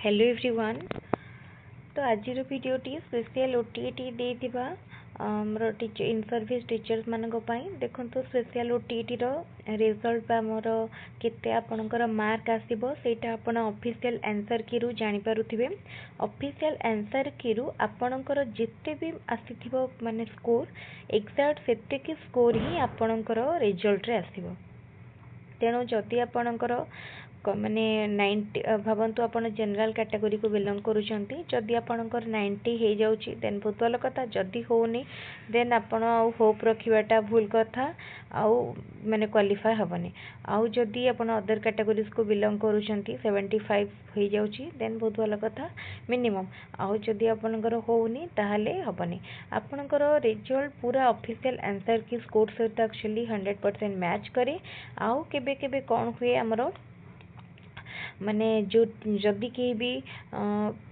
Hello everyone. तो आज वीडियोटी special OTT देथिबा हमर टीचर इन सर्विस टीचर्स मानक पई देखंतु स्पेशल ओटीटी रो रिजल्ट बा मोर केते आपनकर मार्क आसीबो सेटा आपण ऑफिशियल आंसर की रु जानि पारुथिबे। ऑफिशियल आंसर की रु आपनकर जेते भी आसीथिबो माने स्कोर एक्जेक्ट सेते की स्कोर ही आपनकर रिजल्ट रे आसीबो। तेणु जदि आपनकर माने 90 भावंतु आपण जनरल कैटेगरी को बिलोंग करूछंती जदि आपनकर 90 हे जाउची देन बहुत भल कथा। जदि होनी देन आपण आउ होप रखिबाटा भूल कथा आउ माने क्वालिफाई हबनी। आउ जदि आपण अदर कैटेगरीज को बिलोंग करूछंती 75 हे जाउची देन बहुत भल कथा मिनिमम। आउ जदि आपनकर होनी ताहाले हबनी। आपनकर रिजल्ट पूरा ऑफिशियल आंसर की स्कोर सहित एक्चुअली 100% मैच करे। आउ केबे केबे कोन हुए हमरो माने जो जदि के भी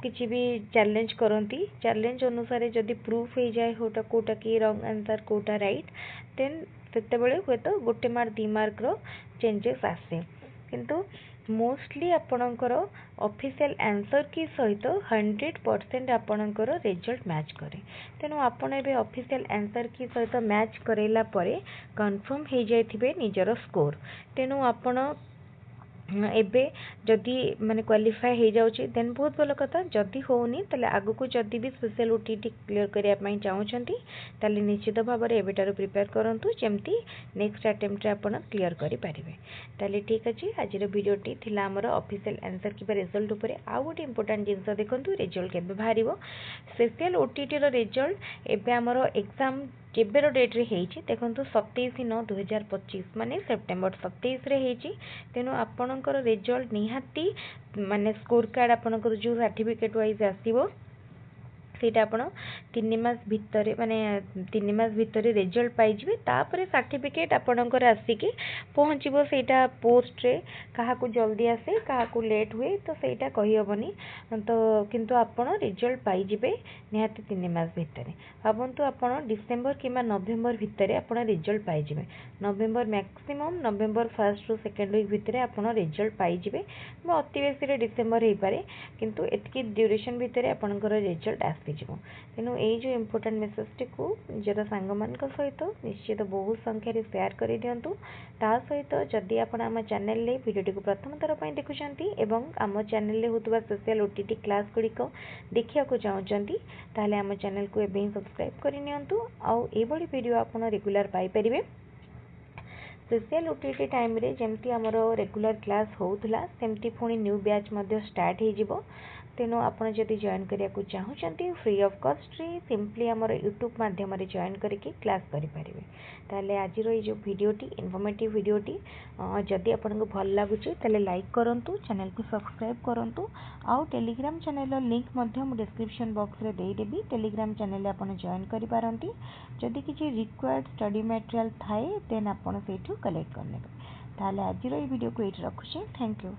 किसी भी चैलेंज करती चैलेंज अनुसार जदि प्रूफ हो जाए होटा कोटा कि रॉन्ग आंसर कोटा राइट देन सेते बेले हुए तो गोटे मार्क 2 मार्क रो चेंजेस आसे। किंतु मोस्टली आपणकर ऑफिशियल आंसर की सहित 100% आपणकर रिजल्ट मैच करे। तेणु आपण एबे ऑफिशियल आंसर की सहित मैच करेला परे कंफर्म हो जाइथिबे निजर स्कोर। तेणु आपण एबे जदि माने क्वालिफाई हो जाउची देन बहुत भल कथा। जदि होनी तले आगु को जदि भी स्पेशल ओटीटी क्लियर करिया पई चाहउछंती तले निश्चित भाव में एबेटार प्रिपेयर करंतु जेमती नेक्स्ट अटेम्प्ट रे आपण क्लियर करि पारिबे। तले ठीक अछि। आज रो वीडियोटी थिला हमर ऑफिशियल आंसर की रिजल्ट ऊपर। आ गोटे इंपोर्टेंट जिंस देखंतु रिजल्ट केबे बाहरिबो। स्पेशल ओटीटी रो रिजल्ट एबे हमर एग्जाम केबेर डेट रे हेची देखंतु 27/9/2025 माने सेप्टेम्बर 27 रे हेची। तेनु आपणकर रिजल्ट निहाती माने स्कोर कार्ड आपणकर जो सर्टिफिकेट वाइज आसीबो सेटा आपण 3 मास भितरे माने 3 मास भितरे रिजल्ट पाई जिवे। तापरे सर्टिफिकेट आपणकर आसीकी पहुंचीबो सेटा पोस्ट रे। काहा को जल्दी आसे काहा को लेट हुए तो सेटा कहि हबनी। तो किंतु आपण रिजल्ट पाई जिवे निहाती 3 मास भितरे। भाबंतु आपण डिसेंबर किबा नवेम्बर भितरे आपण रिजल्ट पाई जिवे। नवेम्बर मैक्सिमम नवेम्बर फर्स्ट रु सेकंड वीक भितरे आपण रिजल्ट पाई जिवे। अति बेसी रे डिसेंबर हे पारे किंतु एतकी ड्यूरेशन भितरे आपणकर रिजल्ट आसी। तेणु ये जो इम्पोर्टेंट मेसेज को निजर सांग मान सहित निश्चित बहुत संख्यार शेयर कर दिंतु। ता सहित जदि आप आम चैनल भिडियो को प्रथम थर पर देखुंट एवं आम चैनल होता स्पेशल ओटीटी क्लास गुड़िक देखा चाहते ताहले आम चैनल को एवं सब्सक्राइब करनी। आउ ये वीडियो आप regular Piper. Special OTT time रे जमती आमर रेगुलर क्लास होउथला सेमती पुणी न्यू बैच स्टार्ट हो। तेणु आपड़ जदि जॉइन करिया को चाहूँगी फ्री ऑफ कॉस्ट रे सिंपली आमर यूट्यूब माध्यम जॉइन करके क्लास करेंगे। ताले आज ये वीडियोटी इन्फॉर्मेटिव वीडियोटी जदि आपको भल लगुच ताले लाइक करंतु चैनल को सब्सक्राइब करंतु। आउ Telegram channel link description box रे दे देबी। टेलीग्राम चैनल आप जॉइन करि पारंती। जदि किसी रिक्वायर्ड स्टडी मटेरियल थाए देन आप सेठू कलेक्ट करने। ताले आज ये वीडियो को ये रखुचे। Thank you.